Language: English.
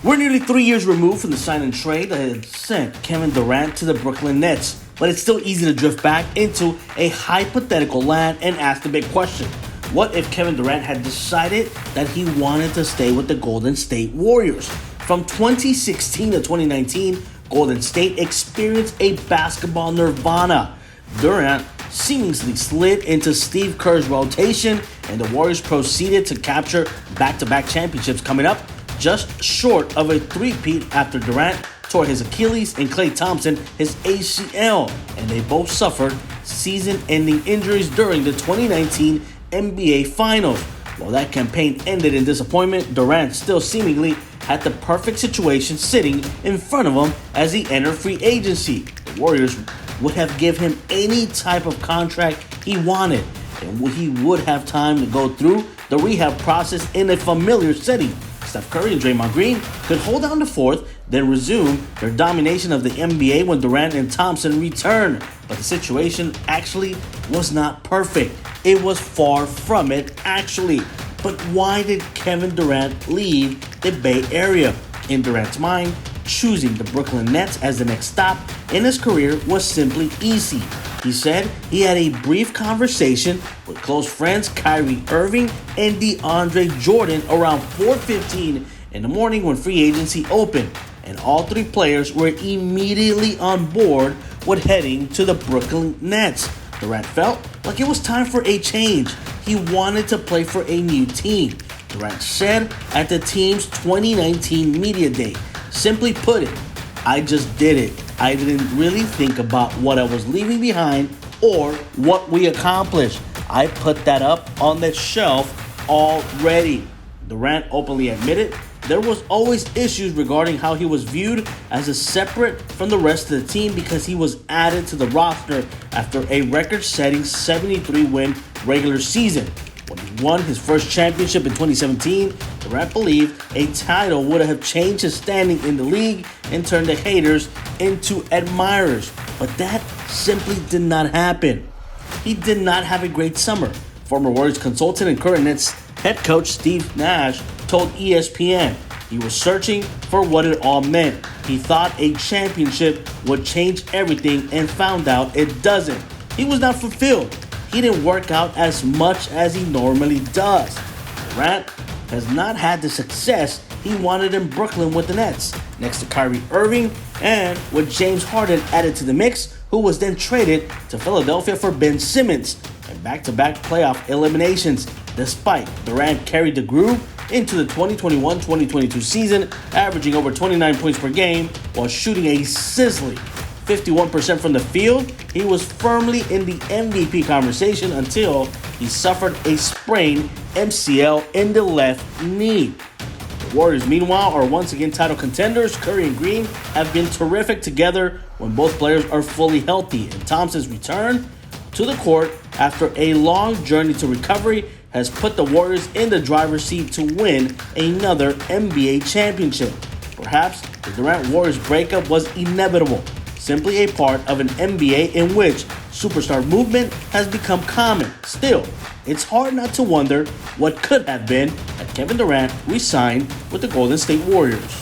We're nearly 3 years removed from the sign and trade that had sent Kevin Durant to the Brooklyn Nets, but it's still easy to drift back into a hypothetical land and ask the big question. What if Kevin Durant had decided that he wanted to stay with the Golden State Warriors? From 2016 to 2019, Golden State experienced a basketball nirvana. Durant seemingly slid into Steve Kerr's rotation, and the Warriors proceeded to capture back-to-back championships, coming up just short of a three-peat after Durant tore his Achilles and Klay Thompson his ACL, and they both suffered season-ending injuries during the 2019 NBA Finals. While that campaign ended in disappointment, Durant still seemingly had the perfect situation sitting in front of him as he entered free agency. The Warriors would have given him any type of contract he wanted, and he would have time to go through the rehab process in a familiar setting. Steph Curry and Draymond Green could hold down the fourth, then resume their domination of the NBA when Durant and Thompson returned. But the situation actually was not perfect. It was far from it, actually. But why did Kevin Durant leave the Bay Area? In Durant's mind, choosing the Brooklyn Nets as the next stop in his career was simply easy. He said he had a brief conversation with close friends Kyrie Irving and DeAndre Jordan around 4:15 in the morning when free agency opened, and all three players were immediately on board with heading to the Brooklyn Nets. Durant felt like it was time for a change. He wanted to play for a new team. Durant said at the team's 2019 media day, "Simply put it, I just did it. I didn't really think about what I was leaving behind or what we accomplished. I put that up on the shelf already." Durant openly admitted there was always issues regarding how he was viewed as a separate from the rest of the team because he was added to the roster after a record-setting 73-win regular season. When he won his first championship in 2017, Durant believed a title would have changed his standing in the league and turned the haters into admirers. But that simply did not happen. He did not have a great summer. Former Warriors consultant and current Nets head coach Steve Nash told ESPN he was searching for what it all meant. He thought a championship would change everything and found out it doesn't. He was not fulfilled. He didn't work out as much as he normally does. Durant has not had the success he wanted in Brooklyn with the Nets, next to Kyrie Irving and with James Harden added to the mix, who was then traded to Philadelphia for Ben Simmons, and back-to-back playoff eliminations. Despite Durant carried the group into the 2021-2022 season, averaging over 29 points per game while shooting a sizzling 51% from the field, he was firmly in the MVP conversation until he suffered a sprained MCL in the left knee. The Warriors, meanwhile, are once again title contenders. Curry and Green have been terrific together when both players are fully healthy, and Thompson's return to the court after a long journey to recovery has put the Warriors in the driver's seat to win another NBA championship. Perhaps the Durant-Warriors breakup was inevitable, simply a part of an NBA in which superstar movement has become common. Still, it's hard not to wonder what could have been had Kevin Durant re-signed with the Golden State Warriors.